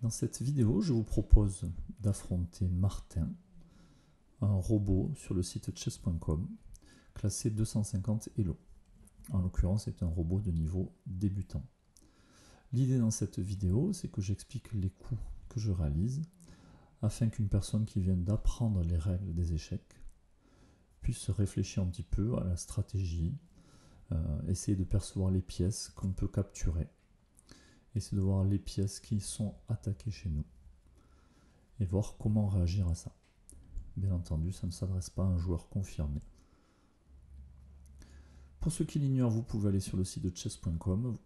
Dans cette vidéo, je vous propose d'affronter Martin, un robot sur le site chess.com, classé 250 Elo. En l'occurrence, c'est un robot de niveau débutant. L'idée dans cette vidéo, c'est que j'explique les coups que je réalise, afin qu'une personne qui vient d'apprendre les règles des échecs puisse réfléchir un petit peu à la stratégie, essayer de percevoir les pièces qu'on peut capturer, essayer de voir les pièces qui sont attaquées chez nous, et voir comment réagir à ça. Bien entendu, ça ne s'adresse pas à un joueur confirmé. Pour ceux qui l'ignorent, vous pouvez aller sur le site de chess.com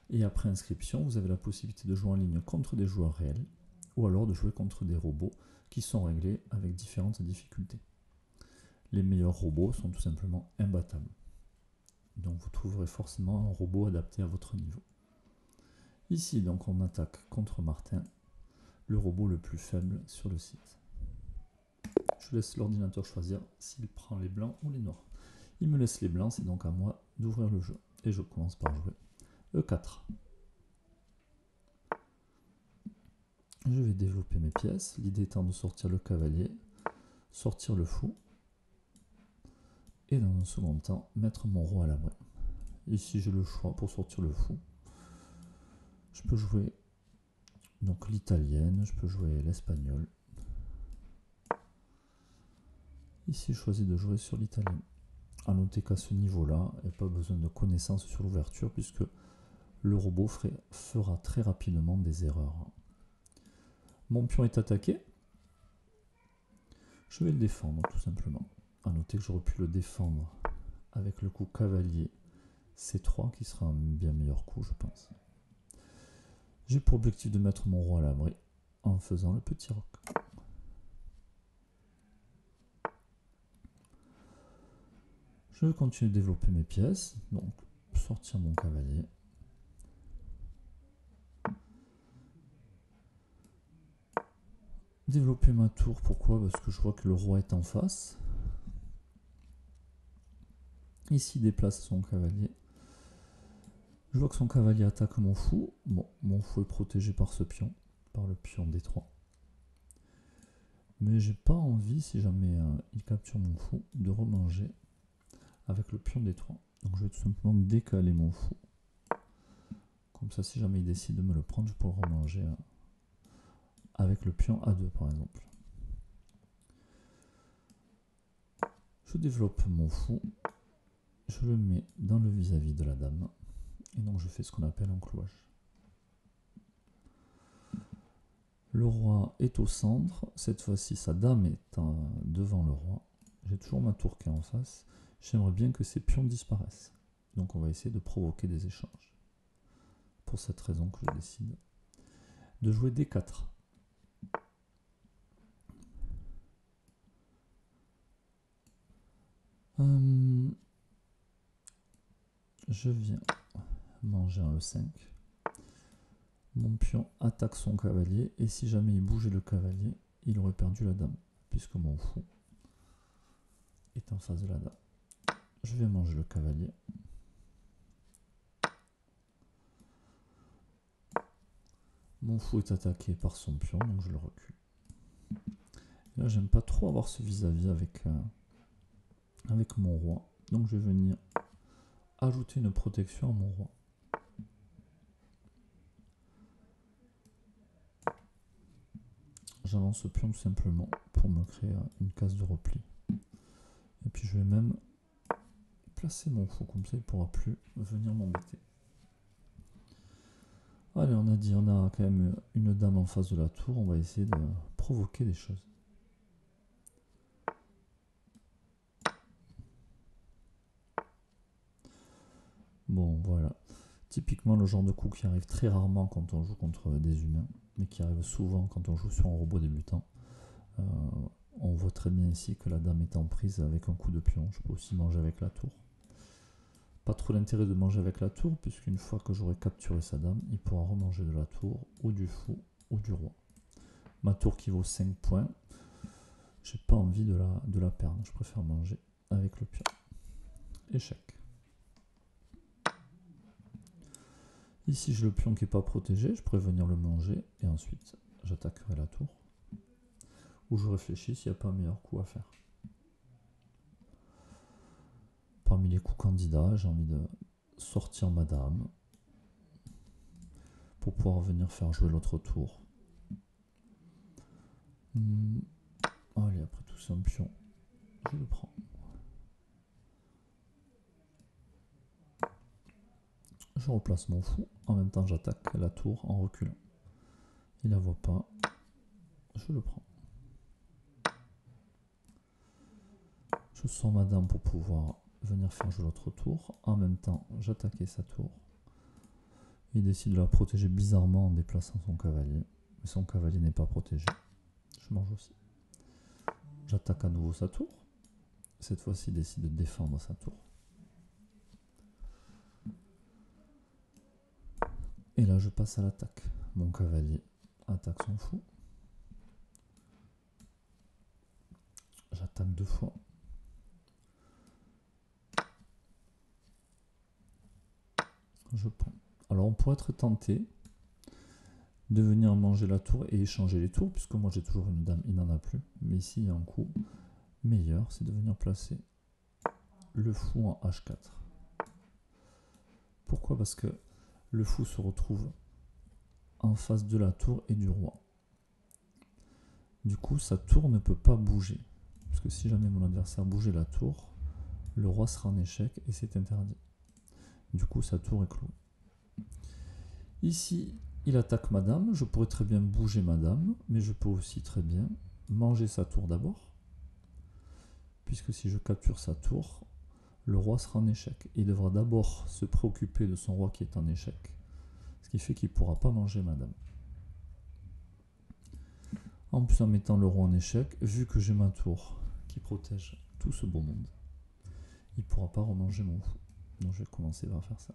et après inscription, vous avez la possibilité de jouer en ligne contre des joueurs réels ou alors de jouer contre des robots qui sont réglés avec différentes difficultés. Les meilleurs robots sont tout simplement imbattables. Donc vous trouverez forcément un robot adapté à votre niveau. Ici, donc, on attaque contre Martin, le robot le plus faible sur le site. Je laisse l'ordinateur choisir s'il prend les blancs ou les noirs. Il me laisse les blancs, c'est donc à moi d'ouvrir le jeu. Et je commence par jouer E4. Je vais développer mes pièces, l'idée étant de sortir le cavalier, sortir le fou, et dans un second temps, mettre mon roi à l'abri. Ici, j'ai le choix pour sortir le fou. Je peux jouer donc l'italienne, je peux jouer l'espagnol. Ici, je choisis de jouer sur l'italienne. A noter qu'à ce niveau-là, il n'y a pas besoin de connaissances sur l'ouverture puisque le robot fera très rapidement des erreurs. Mon pion est attaqué. Je vais le défendre tout simplement. A noter que j'aurais pu le défendre avec le coup cavalier C3 qui sera un bien meilleur coup, je pense. J'ai pour objectif de mettre mon roi à l'abri en faisant le petit roc. Je vais continuer de développer mes pièces, donc sortir mon cavalier. Développer ma tour, pourquoi? Parce que je vois que le roi est en face. Ici, il déplace son cavalier. Je vois que son cavalier attaque mon fou. Bon, mon fou est protégé par ce pion, par le pion D3. Mais j'ai pas envie, si jamais il capture mon fou, de remanger avec le pion D3. Donc je vais tout simplement décaler mon fou. Comme ça, si jamais il décide de me le prendre, je pourrai remanger avec le pion A2 par exemple. Je développe mon fou. Je le mets dans le vis-à-vis de la dame. Et donc je fais ce qu'on appelle un clouage. Le roi est au centre. Cette fois-ci, sa dame est devant le roi. J'ai toujours ma tour qui est en face. J'aimerais bien que ces pions disparaissent. Donc on va essayer de provoquer des échanges. Pour cette raison que je décide de jouer D4. Je viens manger un E5. Mon pion attaque son cavalier et si jamais il bougeait le cavalier, il aurait perdu la dame puisque mon fou est en face de la dame. Je vais manger le cavalier. Mon fou est attaqué par son pion, donc je le recule. Et là, j'aime pas trop avoir ce vis-à-vis avec mon roi. Donc je vais venir ajouter une protection à mon roi. J'avance ce pion tout simplement pour me créer une case de repli. Et puis je vais même placer mon fou comme ça, il ne pourra plus venir m'embêter. Allez, on a dit, on a quand même une dame en face de la tour, on va essayer de provoquer des choses. Bon, voilà. Typiquement le genre de coup qui arrive très rarement quand on joue contre des humains, mais qui arrive souvent quand on joue sur un robot débutant. On voit très bien ici que la dame est en prise avec un coup de pion. Je peux aussi manger avec la tour. Pas trop l'intérêt de manger avec la tour, puisqu'une fois que j'aurai capturé sa dame, il pourra remanger de la tour, ou du fou, ou du roi. Ma tour qui vaut 5 points, j'ai pas envie de la perdre. Je préfère manger avec le pion. Échec. Ici, j'ai le pion qui n'est pas protégé, je pourrais venir le manger et ensuite j'attaquerai la tour. Ou je réfléchis s'il n'y a pas un meilleur coup à faire. Parmi les coups candidats, j'ai envie de sortir ma dame pour pouvoir venir faire jouer l'autre tour. Allez, après tout, c'est un pion. Je le prends. Je replace mon fou. En même temps, j'attaque la tour en reculant. Il la voit pas. Je le prends. Je sors ma dame pour pouvoir venir faire jouer l'autre tour. En même temps, j'attaquais sa tour. Il décide de la protéger bizarrement en déplaçant son cavalier. Mais son cavalier n'est pas protégé. Je mange aussi. J'attaque à nouveau sa tour. Cette fois-ci, il décide de défendre sa tour. Et là, je passe à l'attaque. Mon cavalier attaque son fou. J'attaque 2 fois. Je prends. Alors, on pourrait être tenté de venir manger la tour et échanger les tours, puisque moi j'ai toujours une dame, il n'en a plus. Mais ici, il y a un coup meilleur, c'est de venir placer le fou en H4. Pourquoi? Parce que le fou se retrouve en face de la tour et du roi. Du coup, sa tour ne peut pas bouger. Parce que si jamais mon adversaire bougeait la tour, le roi sera en échec et c'est interdit. Du coup, sa tour est clouée. Ici, il attaque ma dame. Je pourrais très bien bouger ma dame, mais je peux aussi très bien manger sa tour d'abord. Puisque si je capture sa tour, le roi sera en échec. Il devra d'abord se préoccuper de son roi qui est en échec. Ce qui fait qu'il ne pourra pas manger ma dame. En plus, en mettant le roi en échec, vu que j'ai ma tour qui protège tout ce beau monde, il ne pourra pas remanger mon fou. Donc je vais commencer par faire ça.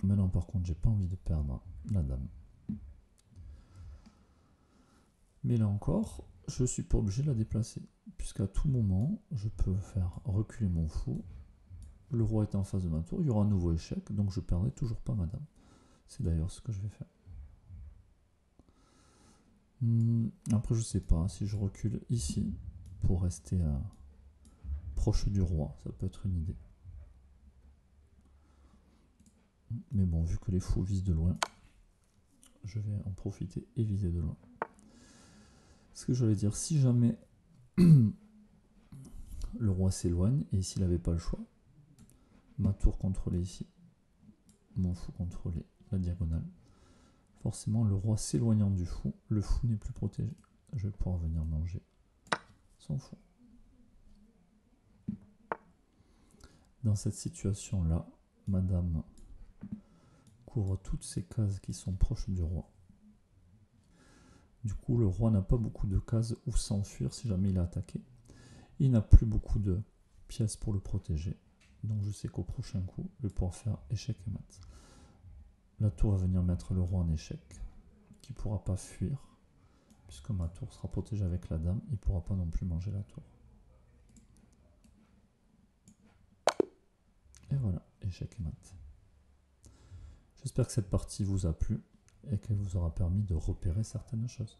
Maintenant, par contre, j'ai pas envie de perdre la dame. Mais là encore, je ne suis pas obligé de la déplacer. Puisqu'à tout moment, je peux faire reculer mon fou. Le roi est en face de ma tour, il y aura un nouveau échec, donc je ne perdrai toujours pas ma dame. C'est d'ailleurs ce que je vais faire. Après, je sais pas, si je recule ici, pour rester proche du roi, ça peut être une idée. Mais bon, vu que les fous visent de loin, je vais en profiter et viser de loin. Ce que je voulais dire, si jamais le roi s'éloigne, et s'il n'avait pas le choix, ma tour contrôlait ici, mon fou contrôlait la diagonale. Forcément, le roi s'éloignant du fou, le fou n'est plus protégé. Je vais pouvoir venir manger son fou. Dans cette situation-là, madame couvre toutes ces cases qui sont proches du roi. Du coup, le roi n'a pas beaucoup de cases où s'enfuir si jamais il est attaqué. Il n'a plus beaucoup de pièces pour le protéger. Donc je sais qu'au prochain coup, je vais pouvoir faire échec et mat. La tour va venir mettre le roi en échec, qui ne pourra pas fuir, puisque ma tour sera protégée avec la dame, il ne pourra pas non plus manger la tour. Et voilà, échec et mat. J'espère que cette partie vous a plu et qu'elle vous aura permis de repérer certaines choses.